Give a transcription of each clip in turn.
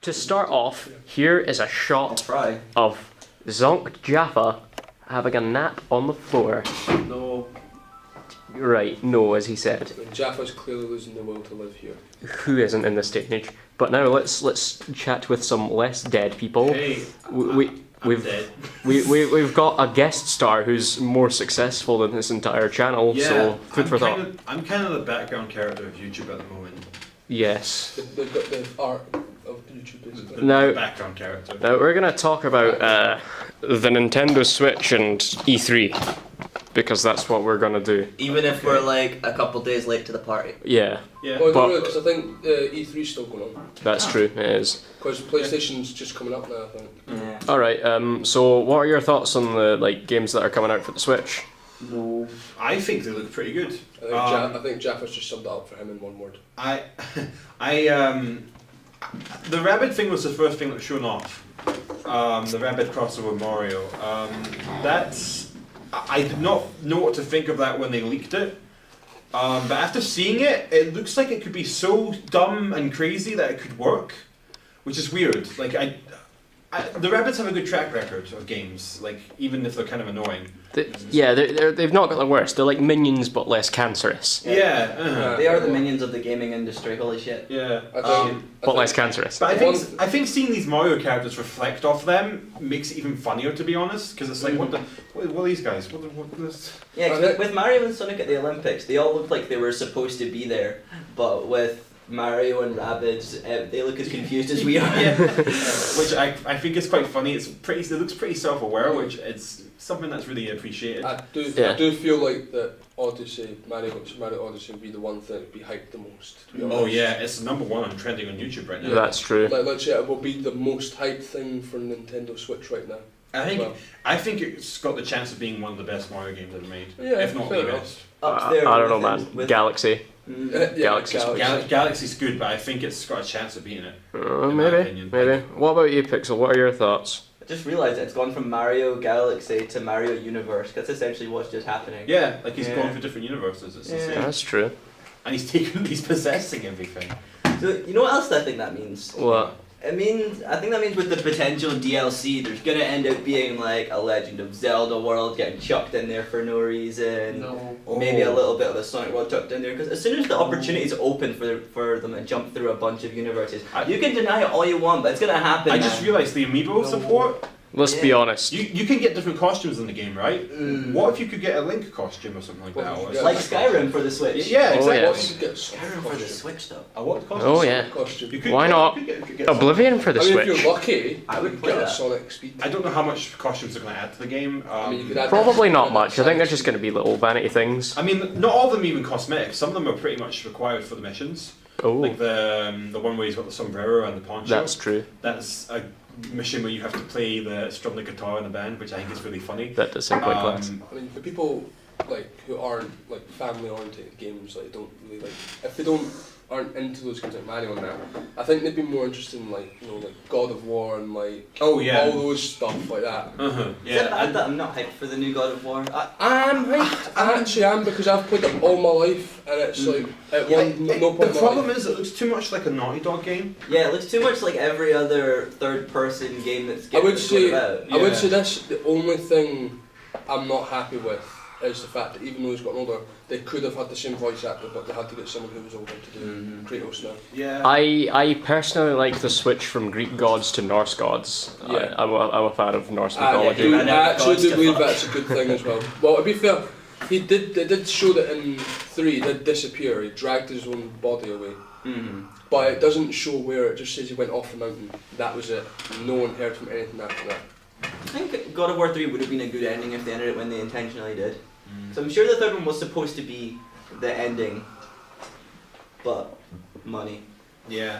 to start off, here is a shot Try. of Zonked Jaffa having a nap on the floor. No. Right, no, as he said. Jaffa's clearly losing the will to live here. Who isn't in this stage? But now let's chat with some less dead people. Hey, We've dead. we've got a guest star who's more successful than this entire channel. Yeah, So food for thought. I'm kind of the background character of YouTube at the moment. Yes. They've got the art of YouTube basically. Now- The background character. Now we're gonna talk about the Nintendo Switch and E3 because that's what we're gonna do. Even if we're like a couple days late to the party. Yeah, Yeah. Well, But- no, because I think E3's still going on. that's true. It is. Because PlayStation's just coming up now, I think. Yeah. All right. So what are your thoughts on the games that are coming out for the Switch? No. I think they look pretty good. I think Jaffa's just summed it up for him in one word. The rabbit thing was the first thing that was shown off. The rabbit crossover with Mario. I did not know what to think of that when they leaked it. But after seeing it, it looks like it could be so dumb and crazy that it could work, which is weird. Like the rabbits have a good track record of games, like even if they're kind of annoying. They've not got the worst. They're like minions but less cancerous. Yeah. Uh-huh. They are the minions of the gaming industry, holy shit. Yeah. But less cancerous. But I think seeing these Mario characters reflect off them makes it even funnier, to be honest, because it's like, what are these guys? What this? Yeah, 'cause with Mario and Sonic at the Olympics, they all looked like they were supposed to be there, but with Mario and Rabbids, they look as confused as we are. Yeah. Which I think is quite funny. It looks pretty self-aware, which it's something that's really appreciated. I do feel like that Mario Odyssey would be the one thing that would be hyped the most, to be honest. Oh yeah, it's number one on trending on YouTube right now. That's true. Like literally, it will be the most hyped thing for Nintendo Switch right now. I think it's got the chance of being one of the best Mario games ever made, Yeah, if not the fair best. Up there I don't know, with- man. with- Galaxy. Galaxy's Galaxy's good, but I think it's got a chance of beating it. in my Maybe. opinion. Maybe. What about you, Pixel? What are your thoughts? I just realised it's gone from Mario Galaxy to Mario Universe. That's essentially what's just happening. Yeah, like he's Yeah. gone for different universes. It's insane. That's true. And he's possessing everything. So, you know what else I think that means? What? I think that means with the potential DLC, there's gonna end up being like a Legend of Zelda world getting chucked in there for no reason. No. Maybe a little bit of a Sonic world chucked in there, because as soon as the opportunity is open for them to jump through a bunch of universes, you can deny it all you want, but it's gonna happen. I just realised the amiibo support. Let's be honest. You can get different costumes in the game, right? What if you could get a Link costume or something like that? Or like Skyrim for the Switch. Yeah, exactly. yeah. What you could get Skyrim for the Switch though. A what costume? Oh yeah. costume. You could Why get- not? you could get Oblivion for the I mean, Switch. if you're lucky, I would you play get a that. Sonic Speed. I don't know how much costumes they're going to add to the game. I mean, you could add Probably that- not much. I think they're just going to be little vanity things. I mean, not all of them even cosmetic. Some of them are pretty much required for the missions. Oh, Like the one where he's got the sombrero and the poncho. that's true. That's a mission where you have to strum the guitar in the band, which I think is really funny. That does sound quite class. I mean, for people like who aren't like family-oriented games, like don't really like if they aren't into those games like Mario and that, I think they'd be more interested in like God of War and like Oh yeah. all those stuff like that. Uh-huh. Is it bad Yeah. that I'm not hyped for the new God of War? I'm hyped. I actually am because I've played it all my life and it's like at no point. The problem is it looks too much like a Naughty Dog game. Yeah, it looks too much like every other third-person game that's I getting would say out. I would Yeah. say this. The only thing I'm not happy with is the fact that even though he's gotten older, they could have had the same voice actor, but they had to get someone who was older to do Kratos now. Yeah. I personally like the switch from Greek gods to Norse gods. Yeah. I'm a fan of Norse I mythology. actually Gods do to believe fuck. that's a good thing as well. Well, to be fair, they did show that in 3 he did disappear. He dragged his own body away, but it doesn't show where. It just says he went off the mountain. That was it. No one heard from anything after that. I think God of War 3 would have been a good ending if they ended it when they intentionally did. So I'm sure the third one was supposed to be the ending, but money. Yeah.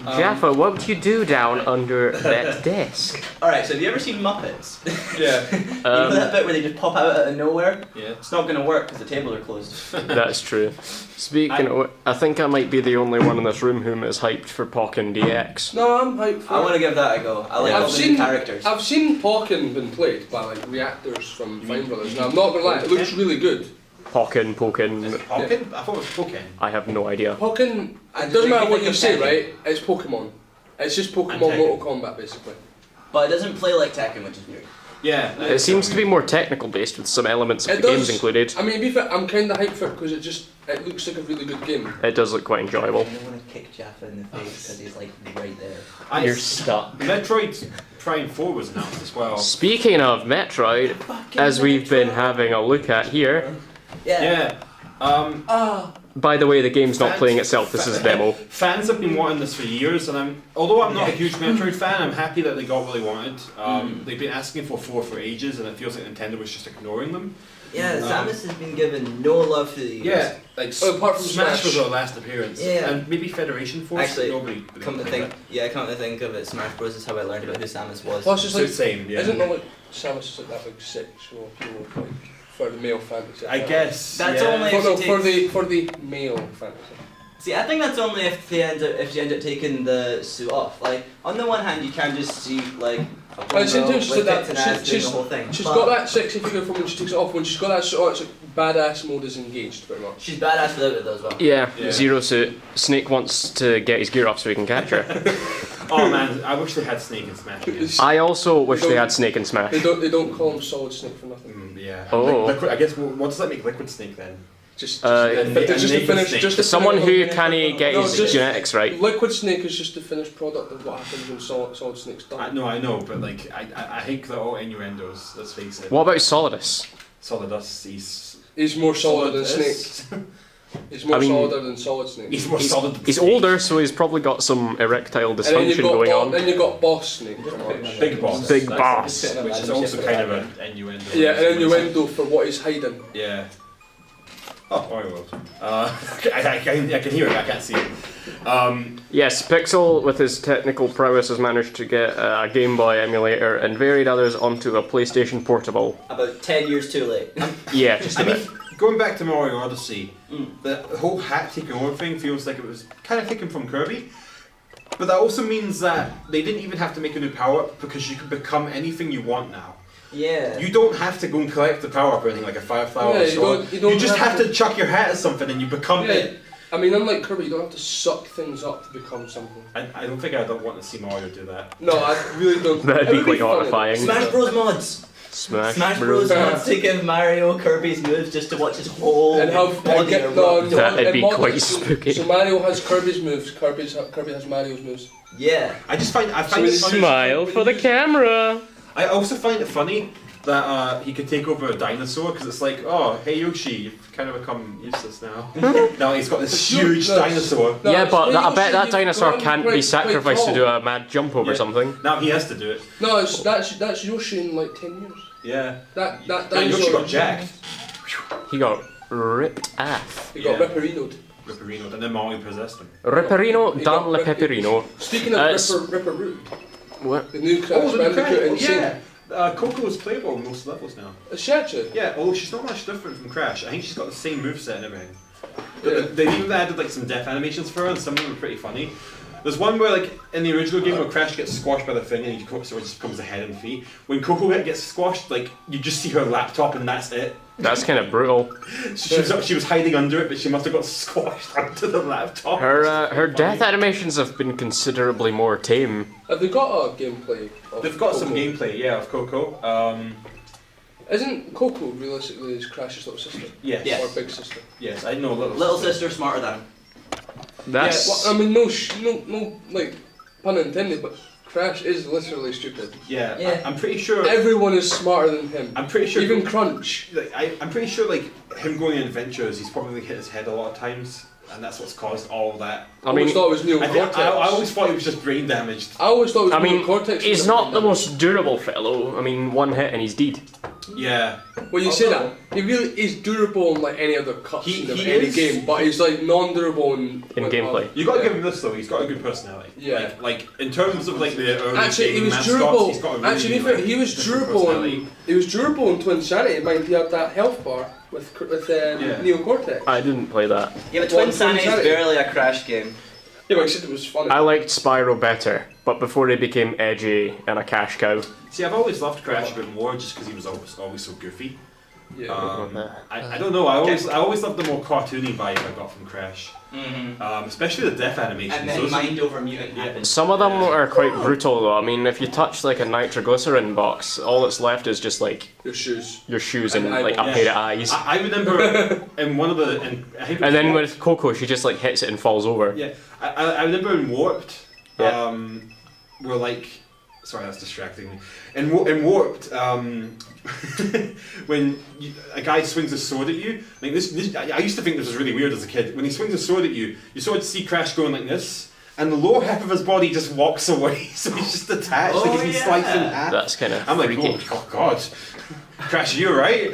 Jaffa, what would you do down under that desk? Alright, so have you ever seen Muppets? Yeah. You know that bit where they just pop out of nowhere? Yeah. It's not going to work because the tables are closed. That's true. Speaking of, I think I might be the only one in this room who is hyped for Pokken DX. No, I'm hyped for I it. want to give that a go. I like I've all the new seen- characters. I've seen Pokken been played by like reactors from Fine Brothers. Now I'm not gonna lie, it looks really good. Pokken. Pokken? I thought it was Pokken. I have no idea. Pokken, I it doesn't think matter you what think you of say, Tekken. right? It's Pokemon. It's just Pokemon Tekken. Mortal Kombat, basically. But it doesn't play like Tekken, which is weird. Yeah. It seems to be more technical based with some elements of It the games does. included. I mean, to be fair, I'm kind of hyped for it because it looks like a really good game. It does look quite enjoyable. I don't want to kick Jaffa in the face because he's like right there. You're stuck. Metroid Prime 4 was announced as well. Speaking of Metroid, as we've been having a look at here, Yeah. Yeah. by the way, the game's not playing itself, this is a demo. Fans have been wanting this for years, and although I'm not a huge Metroid fan, I'm happy that they got what they wanted. They've been asking for 4 for ages, and it feels like Nintendo was just ignoring them. Yeah, Samus has been given no love for the years. Yeah, like apart from Smash Smash. was our last appearance, Yeah. and maybe Federation Force. Actually, but nobody come to think of it, Smash Bros is how I learned about who Samus was. Plus, it's So like, same, yeah. isn't it like Samus is like that big sexual appeal, like for the male fantasy? I guess. That's yeah. only- for the male fantasy. See, I think that's only if she ends up taking the suit off. Like, on the one hand, you can just see like a At the same girl time, she's with like tits and that. ass doing the whole thing. She's But got that sexy figure from when she takes it off. When she's got that suit on, it's like badass mode is engaged, pretty much. She's badass without it though as well. Yeah, Yeah. Zero Suit. Snake wants to get his gear off so he can catch her. Oh man, I wish they had Snake in Smash again. I also wish they had Snake in Smash. They don't call him Solid Snake for nothing. Yeah. Oh. Liquid, I guess what does that make Liquid Snake then? Just And but just to Naked finish, Snake. just to Someone finish- who can't get No, his just- genetics right. Liquid Snake is just the finished product of what happens when Solid Snake's done. No, I know, but like I hate that all innuendos. Let's face it. What about Solidus? Solidus, He's more solid than Solidus. Snake. He's more I mean- solid than Solid Snake. He's more solid. Than He's Snake. older, so he's probably got some erectile And then you've dysfunction got going on. Then you've got Boss Snake, pretty much. Big boss. Big That's- boss. Which is also kind of an innuendo. Yeah, an innuendo for what he's hiding. Yeah. Oh, Mario World. I can hear it, I can't see it. Yes, Pixel, with his technical prowess, has managed to get a Game Boy emulator and varied others onto a PlayStation Portable. About 10 years too late. Yeah, just a I mean, bit. going back to Mario Odyssey, the whole hat taking over thing feels like it was kind of taken from Kirby. But that also means that they didn't even have to make a new power-up because you can become anything you want now. Yeah. You don't have to go and collect the power-up or anything like a Fireflower Yeah, or you so. don't- you don't just have have to chuck your hat at something and you become Yeah, it. I mean, unlike Kirby, you don't have to suck things up to become something. I don't think I don't want to see Mario do that. No, I really don't. That'd It be would quite funny. horrifying. Smash Bros mods. Smash Bros Bros. mods to give Mario Kirby's moves just to watch his whole And have body get, erupt. no, That'd and be mod- quite so- spooky. So Mario has Kirby's moves. Kirby has Mario's moves. Yeah. I find it funny. Smile for the camera. I also find it funny that he could take over a dinosaur because it's like, oh, hey Yoshi, you've kind of become useless now. Now he's got this huge dinosaur. No, Yeah, it's but I Yoshi, bet that you've dinosaur gone can't be quite sacrificed to tall. do a mad jump over Yeah. something. Now he has to do it. No, that's Yoshi in like 10 years. Yeah. That Yeah, dinosaur. Yoshi got jacked. He got ripped off. He got Yeah. Ripperino'd. Ripperino, and then Mario possessed him. Ripperino He dan got le Rip- Pepperino. Speaking of Ripper- Ripperoo, What? the new Crash Oh, the Bandicoot Crash! Insane. Yeah. Coco is playable in most levels now. Is she actually? Yeah, although she's not much different from Crash. I think she's got the same moveset and everything. But Yeah. they even added like some death animations for her, and some of them were pretty funny. There's one where, like, in the original game, where Crash gets squashed by the thing and he sort of just becomes the head and feet. When Coco gets squashed, like, you just see her laptop and that's it. That's kind of brutal. She was hiding under it, but she must have got squashed onto the laptop. Her death animations have been considerably more tame. Have they got a gameplay? Of They've got some Coco? gameplay, yeah, of Coco. Isn't Coco realistically his Crash's little sister? Yes. Yeah. Or big sister? Yes, I know. Little sister smarter than him. That's Yeah, well, I mean, no, like, pun intended, but Crash is literally stupid. Yeah, Yeah. I'm pretty sure. Everyone is smarter than him. I'm pretty sure. Even Crunch. Like, I'm pretty sure, like, him going on adventures, he's probably hit his head a lot of times, and that's what's caused all that. I always mean, thought it was Neo I, think, Cortex. I always thought he was just brain damaged. I always thought it was I Neo mean, Cortex. he's not the most durable fellow. I mean, one hit and he's dead. Yeah. Well, you say that. He really is durable in like any other cutscene of He any is. game, but he's like non-durable in gameplay. You gotta give him this though, he's got a good personality. Yeah. Like in terms of like the early Actually, he gaming was mascots, durable. he's got a really, Actually, to be fair, like, he was different durable. personality. He was durable in Twin Sanity. Mind he had that health bar with Yeah. Neo Cortex. I didn't play that. Yeah, but Well, Twin Sanity is Insanity. barely a Crash game. Yeah, but I said it was funny. I liked Spyro better, but before he became edgy and a cash cow. See, I've always loved Crash a bit more just because he was always so goofy. Yeah. I don't know. I always loved the more cartoony vibe I got from Crash. Especially the death animations. And then Mind Over Mutant happens. Some of them are quite brutal though. I mean, if you touch like a nitroglycerin box, all that's left is just like Your shoes. and like a pair of eyes. I remember in one of the. I think it was And then Warped. with Coco, she just like hits it and falls over. Yeah, I remember in Warped. Yeah. We're like. Sorry, that's distracting me. In Warped, when a guy swings a sword at you, like this, I used to think this was really weird as a kid. When he swings a sword at you, you sort of see Crash going like this, and the lower half of his body just walks away, so he's just attached, like he's been sliced in half. That's kind of I'm like, freaky. oh god, Crash, you right?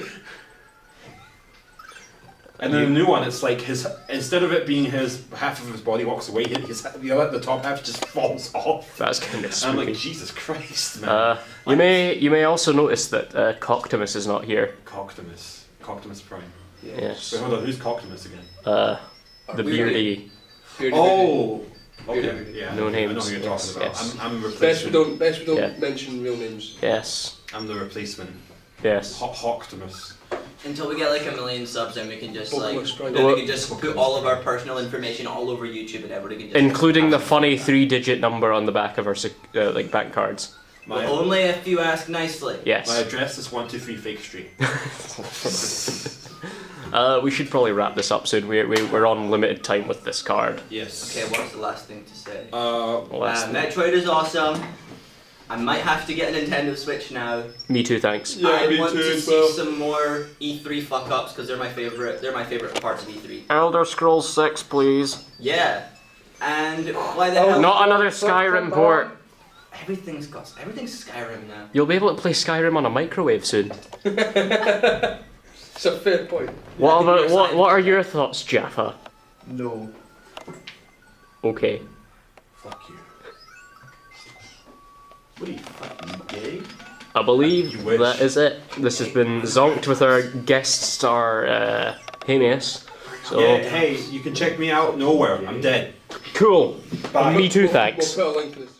And then the new one, it's like instead of it being his half of his body walks away, the top half just falls off. That's kind of And I'm spooky. like, Jesus Christ, man. You may also notice that Cocktimus is not here. Cocktimus Prime. Yes. Wait, hold on, who's Cocktimus again? The beardy. Oh! Beardy. Okay, yeah. No I know names, who you're yes, talking about. yes. I'm a Best we replacement. don't Yeah. mention real names. Yes. I'm the replacement. Yes. Hawktimus. Until we get like 1 million subs, then we can just like, Pokemon Strike. then we can just put all of our personal information all over YouTube, and everybody can just. Including the funny 3-digit number on the back of our like bank cards. But only if you ask nicely. My Yes. address is 123 Fake Street. We should probably wrap this up soon. We're on limited time with this card. Yes. Okay, what's the last thing to say? Last Metroid is awesome. I might have to get a Nintendo Switch now. Me too, thanks. Yeah, I me want too to as see well. some more E3 fuck ups because they're my favorite. They're my favorite parts of E3. Elder Scrolls 6, please. Yeah, and why the hell? Not another Skyrim port. Everything's Skyrim now. You'll be able to play Skyrim on a microwave soon. It's a fair point. What give me about your what? side. What are your thoughts, Jaffa? No. Okay. Fuck you. What are you, fucking gay? I believe You wish. that is it. This has been Zonked with our guest star, Hamius. So Yeah, hey, you can check me out nowhere. I'm dead. cool. Bye. Me too, thanks. We'll put a link to this.